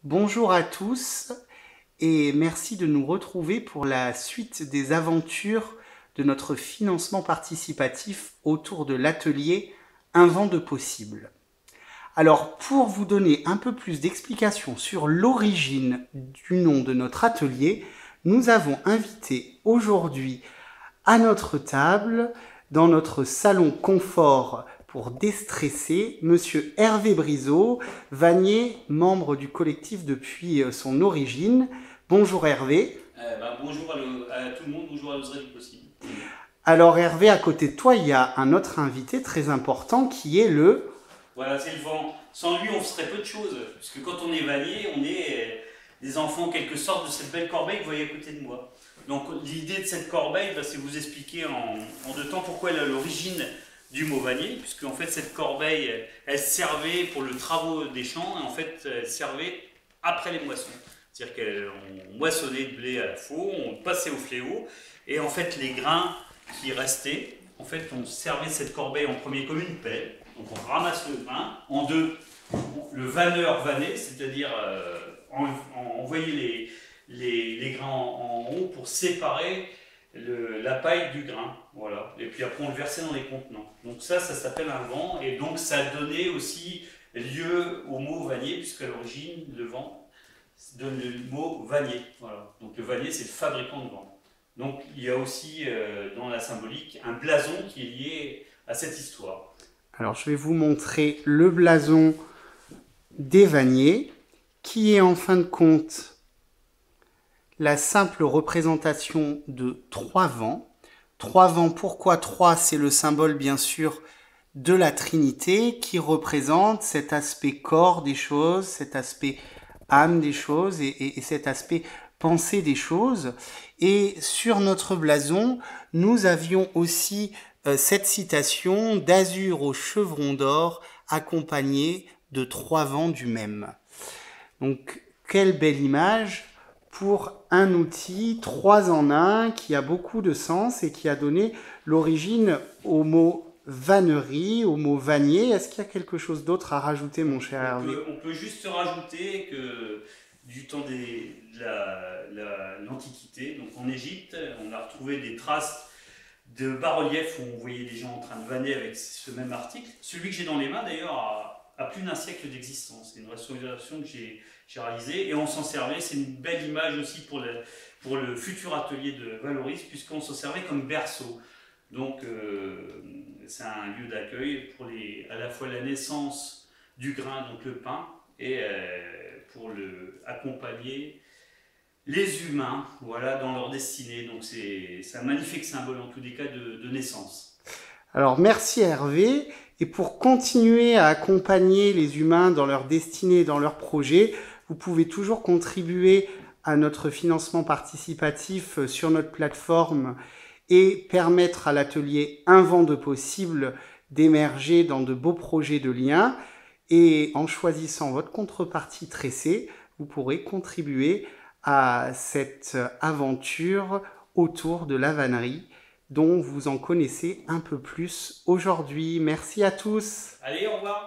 Bonjour à tous et merci de nous retrouver pour la suite des aventures de notre financement participatif autour de l'atelier Un vent de possible. Alors pour vous donner un peu plus d'explications sur l'origine du nom de notre atelier, nous avons invité aujourd'hui à notre table, dans notre salon confort pour déstresser, Monsieur Hervé Briseau, vannier, membre du collectif depuis son origine. Bonjour Hervé. Bonjour à tout le monde, bonjour à l'oserie du possible. Alors Hervé, à côté de toi, il y a un autre invité très important qui est le... Voilà, c'est le vent. Sans lui, on ferait peu de choses, puisque quand on est vannier, on est des enfants en quelque sorte de cette belle corbeille que vous voyez à côté de moi. Donc l'idée de cette corbeille, c'est vous expliquer en deux temps pourquoi elle a l'origine du mot vannier, puisque en fait cette corbeille, elle servait pour le travaux des champs, et en fait elle servait après les moissons. C'est-à-dire qu'on moissonnait le blé à la faux, on passait au fléau, et en fait les grains qui restaient, en fait on servait cette corbeille en premier comme une pelle. Donc on ramasse le grain, en deux, le vanneur vannait, c'est-à-dire envoyer les grains en haut pour séparer la paille du grain. Voilà. Et puis après on le versait dans les contenants. Donc ça s'appelle un vent, et donc ça a donné aussi lieu au mot vannier, puisqu'à l'origine, le vent donne le mot vannier. Voilà. Donc le vannier, c'est le fabricant de vent. Donc il y a aussi dans la symbolique un blason qui est lié à cette histoire. Alors je vais vous montrer le blason des vanniers, qui est en fin de compte la simple représentation de trois vents. Trois vents, pourquoi trois? C'est le symbole bien sûr de la Trinité qui représente cet aspect corps des choses, cet aspect âme des choses et cet aspect pensée des choses. Et sur notre blason, nous avions aussi cette citation d'azur au chevron d'or accompagnée de trois vents du même. Donc, quelle belle image pour un outil 3 en 1 qui a beaucoup de sens et qui a donné l'origine au mot vannerie, au mot vannier. Est-ce qu'il y a quelque chose d'autre à rajouter, mon cher Hervé? On peut juste rajouter que du temps de l'Antiquité, donc en Égypte, on a retrouvé des traces de bas-reliefs où on voyait des gens en train de vanner avec ce même article. Celui que j'ai dans les mains, d'ailleurs, a plus d'un siècle d'existence. C'est une restauration que j'ai réalisée et on s'en servait. C'est une belle image aussi pour le futur atelier de Valoris, puisqu'on s'en servait comme berceau. Donc, c'est un lieu d'accueil pour à la fois la naissance du grain, donc le pain, et pour accompagner les humains, voilà, dans leur destinée. Donc c'est un magnifique symbole en tous les cas de naissance. Alors merci Hervé, et pour continuer à accompagner les humains dans leur destinée, dans leurs projets, vous pouvez toujours contribuer à notre financement participatif sur notre plateforme et permettre à l'atelier Un vent de possible d'émerger dans de beaux projets de liens. Et en choisissant votre contrepartie tressée, vous pourrez contribuer à cette aventure autour de la vannerie dont vous en connaissez un peu plus aujourd'hui. Merci à tous. Allez, au revoir.